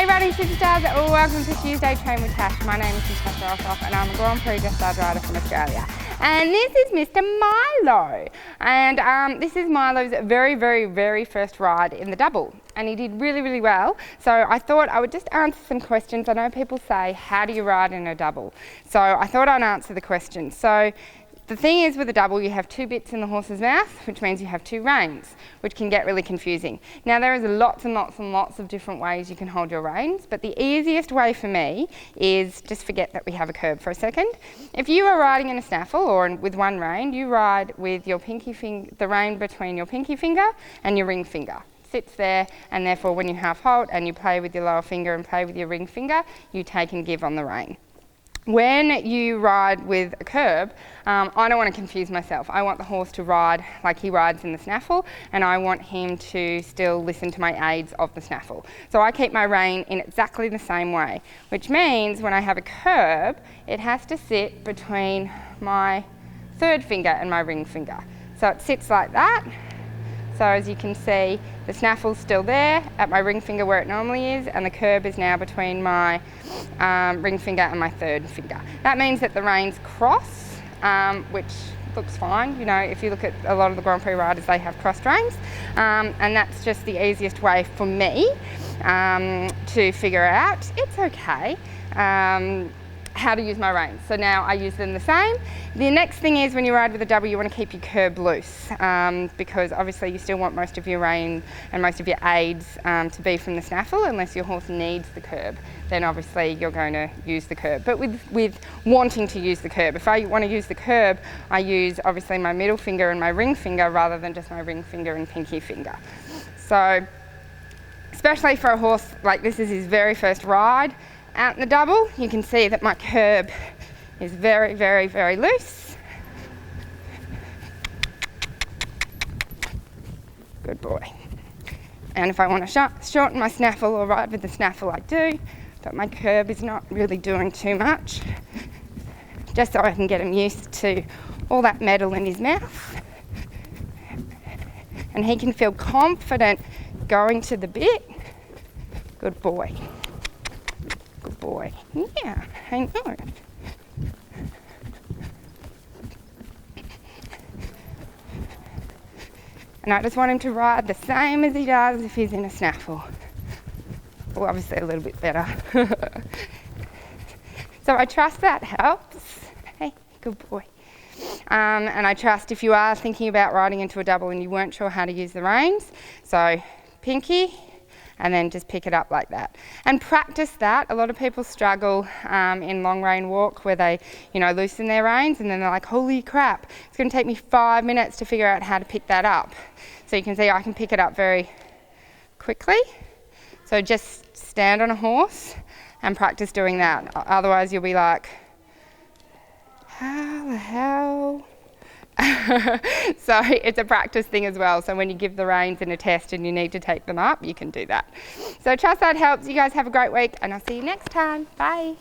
Hey riding superstars, welcome to Tuesday Train with Tash. My name is Tash and I'm a Grand Prix dressage rider from Australia. And this is Mr. Milo. And this is Milo's very first ride in the double. And he did really well. So I thought I would just answer some questions. I know people say, how do you ride in a double? So I thought I'd answer the questions. So the thing is, with a double, you have two bits in the horse's mouth, which means you have two reins, which can get really confusing. Now, there is lots of different ways you can hold your reins, but the easiest way for me is just forget that we have a curb for a second. If you are riding in a snaffle or with one rein, you ride with your pinky finger, the rein between your pinky finger and your ring finger. Sits there, and therefore when you half halt and you play with your lower finger and play with your ring finger, you take and give on the rein. When you ride with a curb, I don't want to confuse myself. I want the horse to ride like he rides in the snaffle, and I want him to still listen to my aids of the snaffle. So I keep my rein in exactly the same way, which means when I have a curb, it has to sit between my third finger and my ring finger. So it sits like that. So as you can see, the snaffle's still there at my ring finger where it normally is, and the curb is now between my ring finger and my third finger. That means that the reins cross, which looks fine. You know, if you look at a lot of the Grand Prix riders, they have crossed reins, and that's just the easiest way for me to figure out. It's okay. How to use my reins. So now I use them the same. The next thing is, when you ride with a double, you want to keep your curb loose, because obviously you still want most of your rein and most of your aids to be from the snaffle, unless your horse needs the curb. Then obviously you're going to use the curb. But with wanting to use the curb, if I want to use the curb, I use obviously my middle finger and my ring finger rather than just my ring finger and pinky finger. So especially for a horse like this is his very first ride out in the double, you can see that my curb is very loose. Good boy. And if I want to shorten my snaffle or ride with the snaffle, I do, but my curb is not really doing too much, just so I can get him used to all that metal in his mouth. And he can feel confident going to the bit. Good boy. Good boy. Yeah, hang on. And I just want him to ride the same as he does if he's in a snaffle. Well, obviously a little bit better. So I trust that helps. Hey, good boy. And I trust if you are thinking about riding into a double and you weren't sure how to use the reins, so pinky, and then just pick it up like that. And practice that. A lot of people struggle in long rein walk where they, loosen their reins and then they're like, holy crap, it's going to take me 5 minutes to figure out how to pick that up. So you can see I can pick it up very quickly. So just stand on a horse and practice doing that. Otherwise you'll be like, how the hell? So it's a practice thing as well. So when you give the reins in a test and you need to take them up, you can do that. So trust that helps. You guys have a great week, and I'll see you next time. Bye.